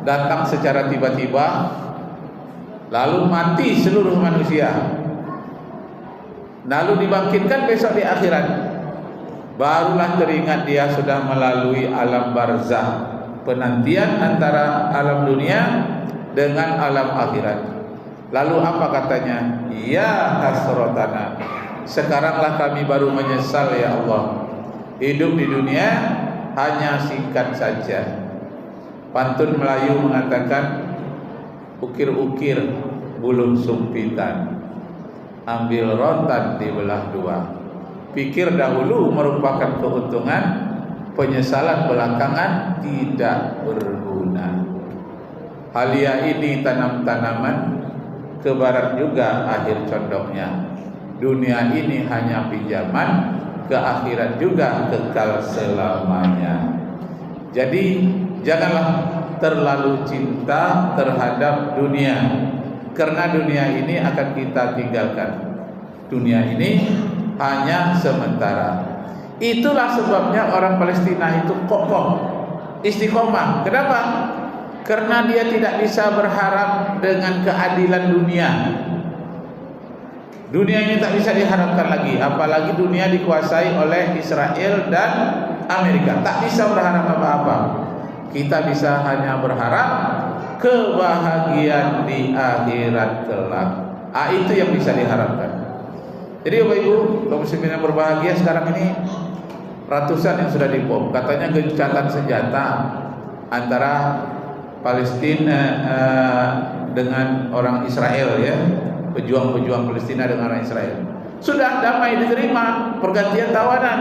datang secara tiba-tiba, lalu mati seluruh manusia, lalu dibangkitkan besok di akhirat, barulah teringat dia sudah melalui alam barzah, penantian antara alam dunia dengan alam akhirat. Lalu apa katanya? Ya hasratana, sekaranglah kami baru menyesal ya Allah, hidup di dunia hanya singkat saja. Pantun Melayu mengatakan, ukir-ukir bulung sumpitan, ambil rotan dibelah dua. Pikir dahulu merupakan keuntungan, penyesalan belakangan tidak berguna. Halia ini tanam-tanaman, ke barat juga akhir condongnya. Dunia ini hanya pinjaman, ke akhirat juga kekal selamanya. Jadi janganlah terlalu cinta terhadap dunia, karena dunia ini akan kita tinggalkan. Dunia ini hanya sementara. Itulah sebabnya orang Palestina itu kokoh, istiqomah. Kenapa? Karena dia tidak bisa berharap dengan keadilan dunia. Dunia ini tak bisa diharapkan lagi, apalagi dunia dikuasai oleh Israel dan Amerika. Tak bisa berharap apa-apa. Kita bisa hanya berharap kebahagiaan di akhirat kelak. Itu yang bisa diharapkan. Jadi Bapak Ibu, kaum muslimin yang berbahagia, sekarang ini ratusan yang sudah dibom. Katanya gencatan senjata antara Palestina dengan orang Israel, ya, pejuang-pejuang Palestina dengan orang Israel. Sudah damai diterima, pergantian tawanan.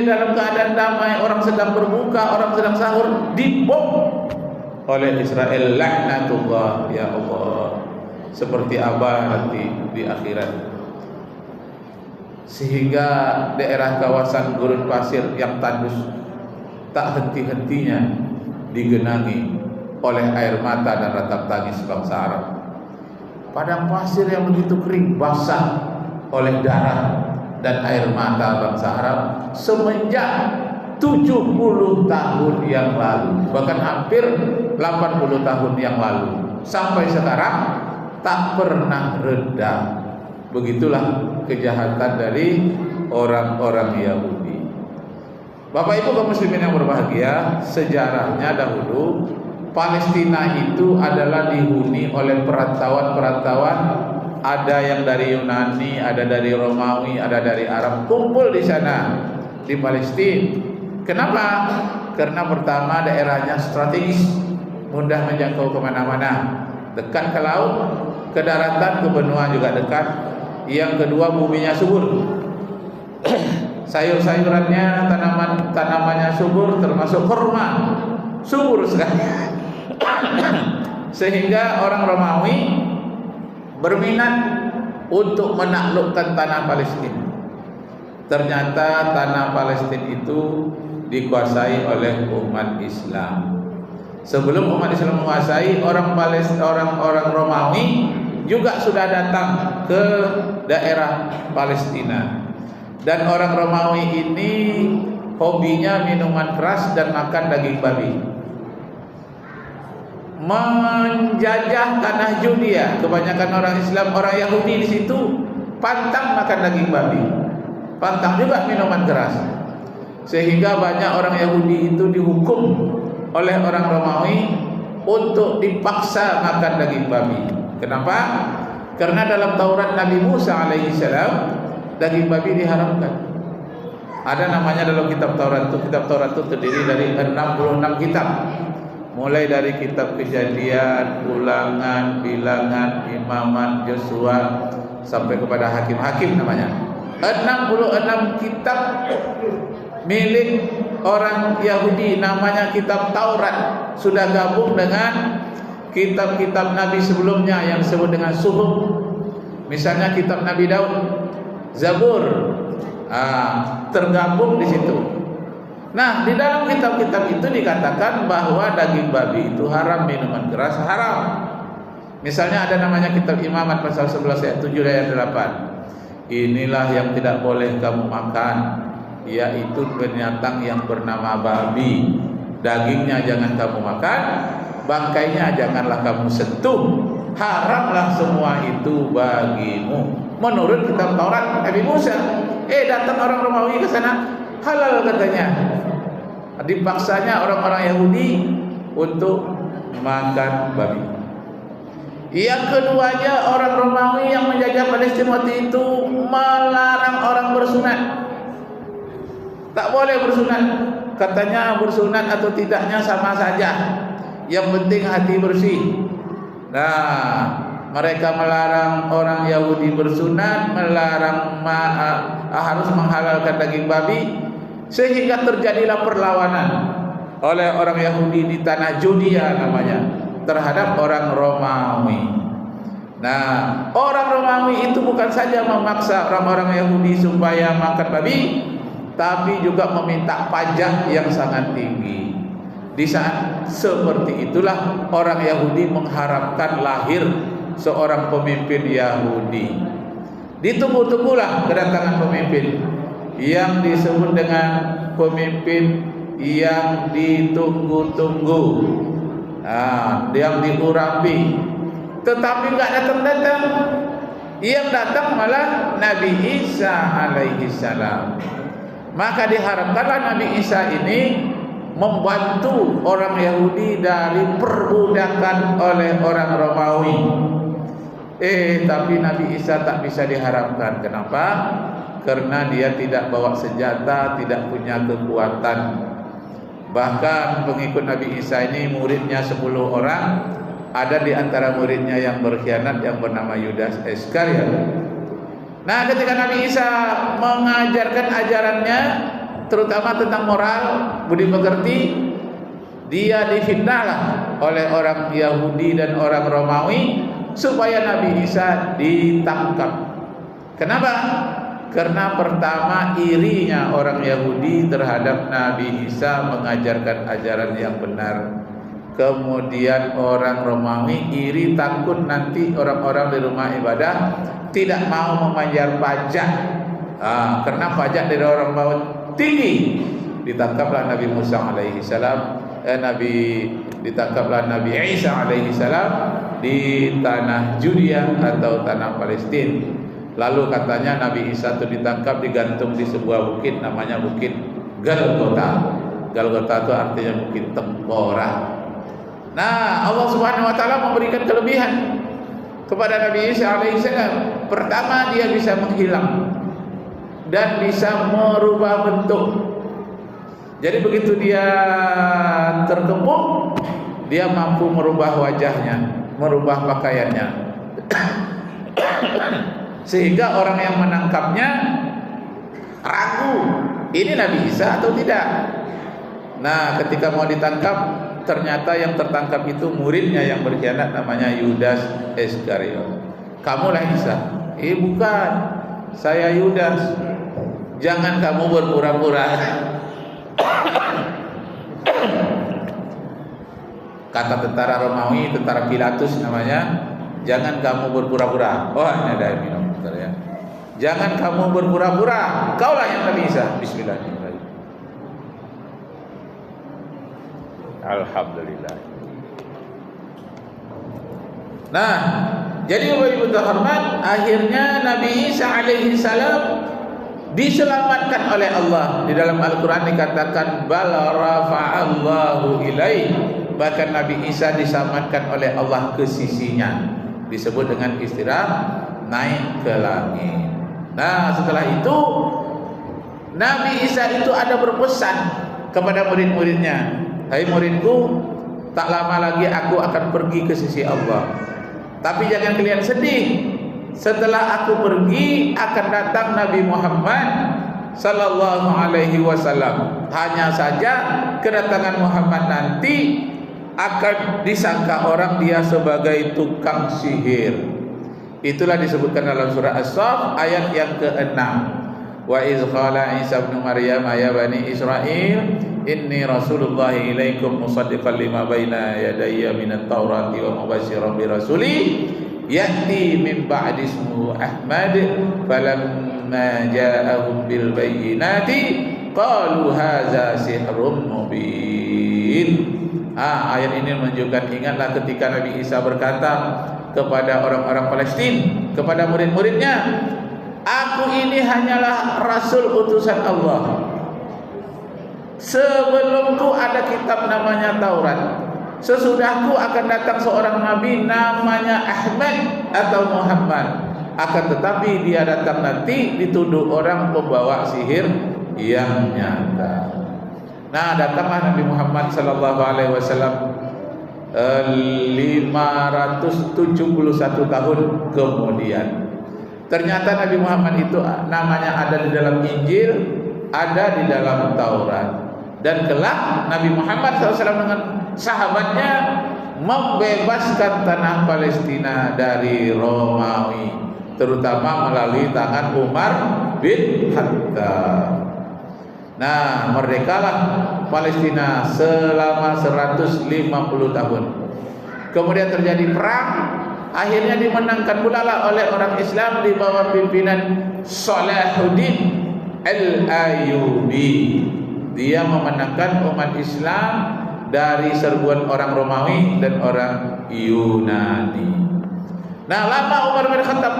Dalam keadaan damai, orang sedang berbuka, orang sedang sahur, dibom oleh Israel. Laknatullah, ya Allah. Seperti apa nanti di akhirat. Sehingga daerah kawasan gurun pasir yang tandus tak henti-hentinya digenangi oleh air mata dan ratap tangis bangsa Arab. Padang pasir yang begitu kering, basah oleh darah dan air mata bangsa Arab semenjak 70 tahun yang lalu, bahkan hampir 80 tahun yang lalu, sampai sekarang tak pernah reda. Begitulah kejahatan dari orang-orang Yahudi. Bapak Ibu kaum muslimin yang berbahagia, sejarahnya dahulu Palestina itu adalah dihuni oleh perantauan-perantauan. Ada yang dari Yunani, ada dari Romawi, ada dari Arab, kumpul di sana di Palestina. Kenapa? Karena pertama daerahnya strategis, mudah menjangkau kemana-mana, dekat ke laut, ke daratan, ke benua juga dekat. Yang kedua, buminya subur, sayur-sayurannya, tanamannya subur, termasuk kurma, subur sekali. Sehingga orang Romawi berminat untuk menaklukkan tanah Palestina. Ternyata tanah Palestina itu dikuasai oleh umat Islam. Sebelum umat Islam menguasai, orang Romawi juga sudah datang ke daerah Palestina. Dan orang Romawi ini hobinya minuman keras dan makan daging babi. Menjajah tanah Judea, kebanyakan orang Islam, orang Yahudi di situ pantang makan daging babi, pantang juga minuman keras. Sehingga banyak orang Yahudi itu dihukum oleh orang Romawi untuk dipaksa makan daging babi. Kenapa? Karena dalam Taurat Nabi Musa alaihissalam daging babi diharamkan. Ada namanya dalam kitab Taurat itu terdiri dari 66 kitab. Mulai dari kitab Kejadian, Ulangan, Bilangan, Imamat, Yosua, sampai kepada Hakim-Hakim namanya. 66 kitab milik orang Yahudi, namanya kitab Taurat. Sudah gabung dengan kitab-kitab Nabi sebelumnya yang disebut dengan Suhuf. Misalnya kitab Nabi Daud, Zabur, tergabung di situ. Nah, di dalam kitab-kitab itu dikatakan bahwa daging babi itu haram, minuman keras haram. Misalnya ada namanya kitab Imamat pasal 11 ayat 7 dan ayat 8. Inilah yang tidak boleh kamu makan, yaitu binatang yang bernama babi. Dagingnya jangan kamu makan, bangkainya janganlah kamu sentuh, haramlah semua itu bagimu. Menurut kitab Taurat Nabi Musa. Datang orang Romawi ke sana, halal katanya. Dipaksanya orang-orang Yahudi untuk makan babi. Yang keduanya, orang Romawi yang menjajah Palestina waktu itu melarang orang bersunat. Tak boleh bersunat. Katanya bersunat atau tidaknya sama saja, yang penting hati bersih. Nah, mereka melarang orang Yahudi bersunat, melarang harus menghalalkan daging babi, sehingga terjadilah perlawanan oleh orang Yahudi di tanah Judea namanya terhadap orang Romawi. Nah, orang Romawi itu bukan saja memaksa orang-orang Yahudi supaya makan babi, tapi juga meminta pajak yang sangat tinggi. Di saat seperti itulah orang Yahudi mengharapkan lahir seorang pemimpin Yahudi. Ditunggu-tunggulah kedatangan pemimpin yang disebut dengan pemimpin yang ditunggu-tunggu, yang diurapi, tetapi enggak datang-datang. Yang datang malah Nabi Isa alaihi salam. Maka diharapkanlah Nabi Isa ini membantu orang Yahudi dari perbudakan oleh orang Romawi. Tapi Nabi Isa tak bisa diharapkan. Kenapa? Karena dia tidak bawa senjata, tidak punya kekuatan. Bahkan pengikut Nabi Isa ini muridnya 10 orang. Ada di antara muridnya yang berkhianat, yang bernama Yudas Iskariot. Nah, ketika Nabi Isa mengajarkan ajarannya, terutama tentang moral, budi pekerti, dia difitnahlah oleh orang Yahudi dan orang Romawi supaya Nabi Isa ditangkap. Kenapa? Karena pertama, irinya orang Yahudi terhadap Nabi Isa mengajarkan ajaran yang benar. Kemudian orang Romawi iri, takut nanti orang-orang di rumah ibadah tidak mau memanjar pajak, karena pajak dari orang Romawi tinggi. Ditangkaplah Nabi Musa alaihi salam, ditangkaplah Nabi Isa alaihi salam di tanah Judea atau tanah Palestina. Lalu katanya Nabi Isa itu ditangkap, digantung di sebuah bukit namanya Bukit Golgota. Golgota itu artinya bukit tengkorak. Nah, Allah Subhanahu wa taala memberikan kelebihan kepada Nabi Isa alaihi salam. Pertama, dia bisa menghilang dan bisa merubah bentuk. Jadi begitu dia terkepung, dia mampu merubah wajahnya, merubah pakaiannya. Sehingga orang yang menangkapnya ragu, ini Nabi Isa atau tidak. Nah, ketika mau ditangkap, ternyata yang tertangkap itu muridnya yang berkhianat namanya Yudas Iskariot. Kamulah Isa? Bukan, saya Yudas. Jangan kamu berpura-pura. Kata tentara Romawi, tentara Pilatus namanya, jangan kamu berpura-pura. Oh, ini ada yang minum, ya. Jangan kamu berpura-pura. Kaulah yang Nabi Isa. Bismillahirrahmanirrahim. Alhamdulillah. Nah, jadi Bapak Ibu terhormat, akhirnya Nabi Isa alaihi salam diselamatkan oleh Allah. Di dalam Al-Quran dikatakan bal rafa'allahu ilaih. Bahkan Nabi Isa diselamatkan oleh Allah ke sisinya. Disebut dengan istilah naik ke langit. Nah, setelah itu Nabi Isa itu ada berpesan kepada murid-muridnya, hai muridku, tak lama lagi aku akan pergi ke sisi Allah. Tapi jangan kalian sedih. Setelah aku pergi akan datang Nabi Muhammad sallallahu alaihi wasallam. Hanya saja kedatangan Muhammad nanti akan disangka orang dia sebagai tukang sihir. Itulah disebutkan dalam surah As-Saff ayat yang ke-6. Wa iz qala Isa ibn Maryam ya bani Israil inni rasulullah ilaikum musaddiqan lima baina yadayya minat taurati wa mubasysyiran bi rasuli ya'ti min ba'di ismuhu Ahmad falamma ja'ahum bil bayyinati qalu hadza sihrun mubin. Ayat ini menunjukkan, ingatlah ketika Nabi Isa berkata kepada orang-orang Palestina, kepada murid-muridnya, aku ini hanyalah Rasul utusan Allah. Sebelumku ada kitab namanya Taurat. Sesudahku akan datang seorang Nabi namanya Ahmad atau Muhammad. Akan tetapi dia datang nanti dituduh orang pembawa sihir yang nyata. Nah, datanglah Nabi Muhammad sallallahu alaihi wasallam 571 tahun kemudian. Ternyata Nabi Muhammad itu namanya ada di dalam Injil, ada di dalam Taurat. Dan kelak Nabi Muhammad SAW dengan sahabatnya membebaskan tanah Palestina dari Romawi, terutama melalui tangan Umar bin Khattab. Nah, merdekalah Palestina selama 150 tahun. Kemudian terjadi perang, akhirnya dimenangkan pula lah oleh orang Islam di bawah pimpinan Salahuddin Al-Ayyubi. Dia memenangkan umat Islam dari serbuan orang Romawi dan orang Yunani. Nah, lama Umar bin Khattab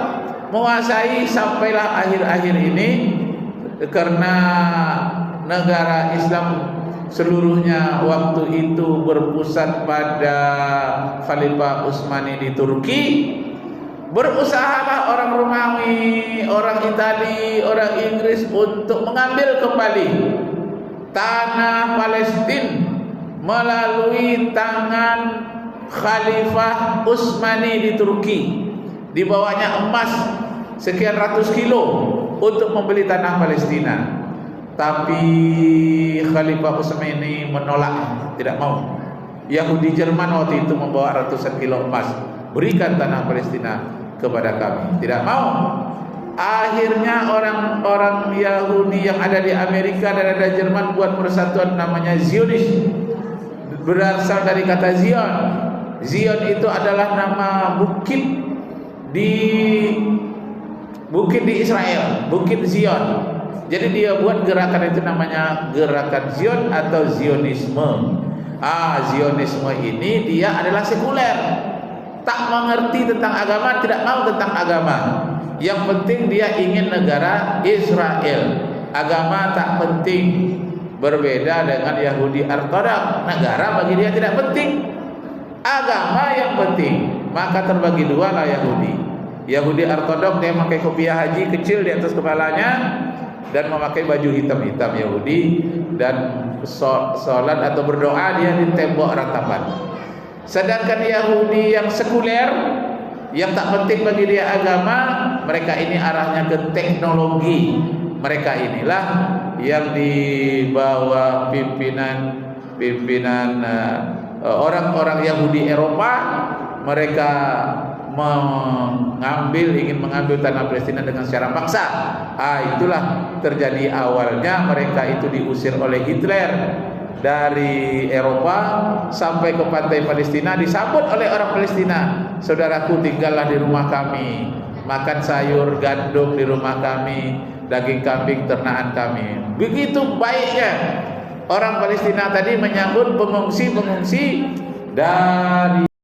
menguasai sampailah akhir-akhir ini, karena negara Islam seluruhnya waktu itu berpusat pada Khalifah Utsmani di Turki. Berusahalah orang Romawi, orang Itali, orang Inggris untuk mengambil kembali tanah Palestina melalui tangan Khalifah Utsmani di Turki. Dibawanya emas sekian ratus kilo untuk membeli tanah Palestina. Tapi Khalifah Utsmani menolak, tidak mau. Yahudi Jerman waktu itu membawa ratusan kilo emas, berikan tanah Palestina kepada kami, tidak mau. Akhirnya orang-orang Yahudi yang ada di Amerika dan ada Jerman buat persatuan namanya Zionis, berasal dari kata Zion. Zion itu adalah nama bukit di Israel, Bukit Zion. Jadi dia buat gerakan itu namanya gerakan Zion atau Zionisme. Zionisme ini dia adalah sekuler, tak mengerti tentang agama, tidak mau tentang agama. Yang penting dia ingin negara Israel. Agama tak penting. Berbeda dengan Yahudi Ortodoks, negara bagi dia tidak penting, agama yang penting. Maka terbagi dua lah Yahudi Ortodoks, dia memakai kopiah haji kecil di atas kepalanya dan memakai baju hitam-hitam Yahudi, dan sholat atau berdoa dia di tembok ratapan. Sedangkan Yahudi yang sekuler, yang tak penting bagi dia agama, mereka ini arahnya ke teknologi. Mereka inilah yang di bawah pimpinan orang-orang Yahudi Eropa. Mereka ingin mengambil tanah Palestina dengan secara paksa. Itulah terjadi awalnya. Mereka itu diusir oleh Hitler dari Eropa sampai ke pantai Palestina, disambut oleh orang Palestina. Saudaraku, tinggallah di rumah kami, makan sayur gandum di rumah kami, daging kambing ternakan kami. Begitu baiknya orang Palestina tadi menyambut pengungsi-pengungsi dari